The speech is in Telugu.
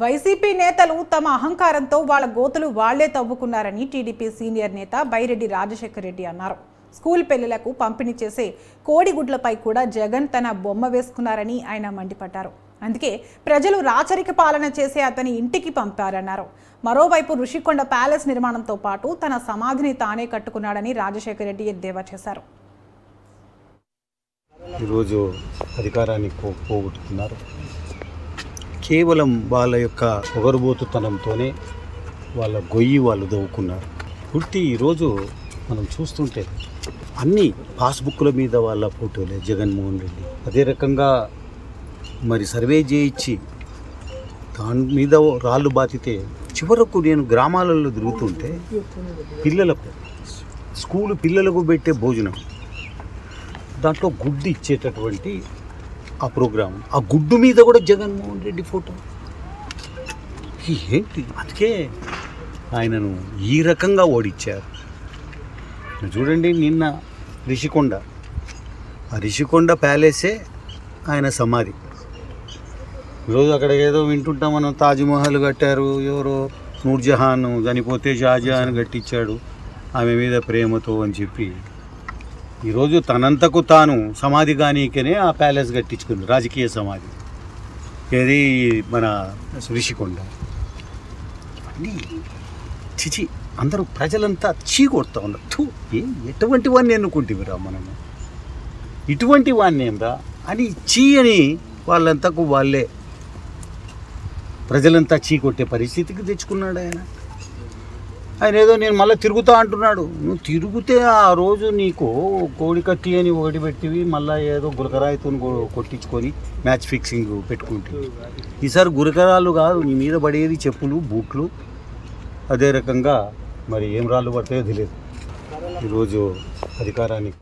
వైసీపీ నేతలు తమ అహంకారంతో వాళ్ళ గోతులు వాళ్లే తవ్వుకున్నారని టీడీపీ సీనియర్ నేత బైరెడ్డి రాజశేఖర్ రెడ్డి అన్నారు. స్కూల్ పిల్లలకు పంపిణీ చేసే కోడిగుడ్లపై కూడా జగన్ తన బొమ్మ వేసుకున్నారని ఆయన మండిపడ్డారు. అందుకే ప్రజలు రాచరిక పాలన చేసే అతని ఇంటికి పంపారన్నారు. మరోవైపు ఋషికొండ ప్యాలెస్ నిర్మాణంతో పాటు తన సమాధిని తానే కట్టుకున్నాడని రాజశేఖర్ రెడ్డి ఎద్దేవా చేశారు. ఈరోజు అధికారాన్ని పోగొట్టుకున్నారు. కేవలం వాళ్ళ యొక్క పొగరుబోతుతనంతోనే వాళ్ళ గొయ్యి వాళ్ళు దవ్వుకున్నారు. పూర్తి ఈరోజు మనం చూస్తుంటే అన్ని పాస్బుక్ల మీద వాళ్ళ ఫోటోలే జగన్మోహన్ రెడ్డి. అదే రకంగా మరి సర్వే చేయించి దాని మీద రాళ్ళు బాతితే చివరకు నేను గ్రామాలలో తిరుగుతుంటే పిల్లలకు స్కూలు పిల్లలకు పెట్టే భోజనం దాంట్లో గుడ్డు ఇచ్చేటటువంటి ఆ ప్రోగ్రాం, ఆ గుడ్డు మీద కూడా జగన్మోహన్ రెడ్డి ఫోటో. ఏంటి? అందుకే ఆయనను ఈ రకంగా ఓడించారు. చూడండి, నిన్న రిషికొండ, ఆ రిషికొండ ప్యాలెసే ఆయన సమాధి. ఈరోజు అక్కడ ఏదో వింటుంటాం మనం, తాజ్మహల్ కట్టారు, ఎవరో నూర్జహాన్ చనిపోతే షాజహాన్ కట్టించాడు ఆమె మీద ప్రేమతో అని చెప్పి ఈరోజు తనంతకు తాను సమాధి కానీకనే ఆ ప్యాలెస్ కట్టించుకుంది, రాజకీయ సమాధి. ఏది మన రిషికొండ. అన్నీ చిచి, అందరూ ప్రజలంతా చీకొడతా ఉన్నారు. ఎటువంటి వాడిని ఎన్నుకుంటేవిరా మనము, ఇటువంటి వాడిని ఏమరా అని అని వాళ్ళంతకు వాళ్ళే ప్రజలంతా చీకొట్టే పరిస్థితికి తెచ్చుకున్నాడు ఆయన. ఆయన ఏదో నేను మళ్ళీ తిరుగుతా అంటున్నాడు. నువ్వు తిరుగుతే ఆ రోజు నీకు కోడి కత్తి అని ఒకటి పెట్టివి, మళ్ళీ ఏదో గురకరాయితో కొట్టించుకొని మ్యాచ్ ఫిక్సింగ్ పెట్టుకుంటే, ఈసారి గురకరాళ్ళు కాదు నీ మీద పడేది చెప్పులు, బూట్లు. అదే రకంగా మరి ఏం రాళ్ళు పడతాయో తెలియదు. ఈరోజు అధికారానికి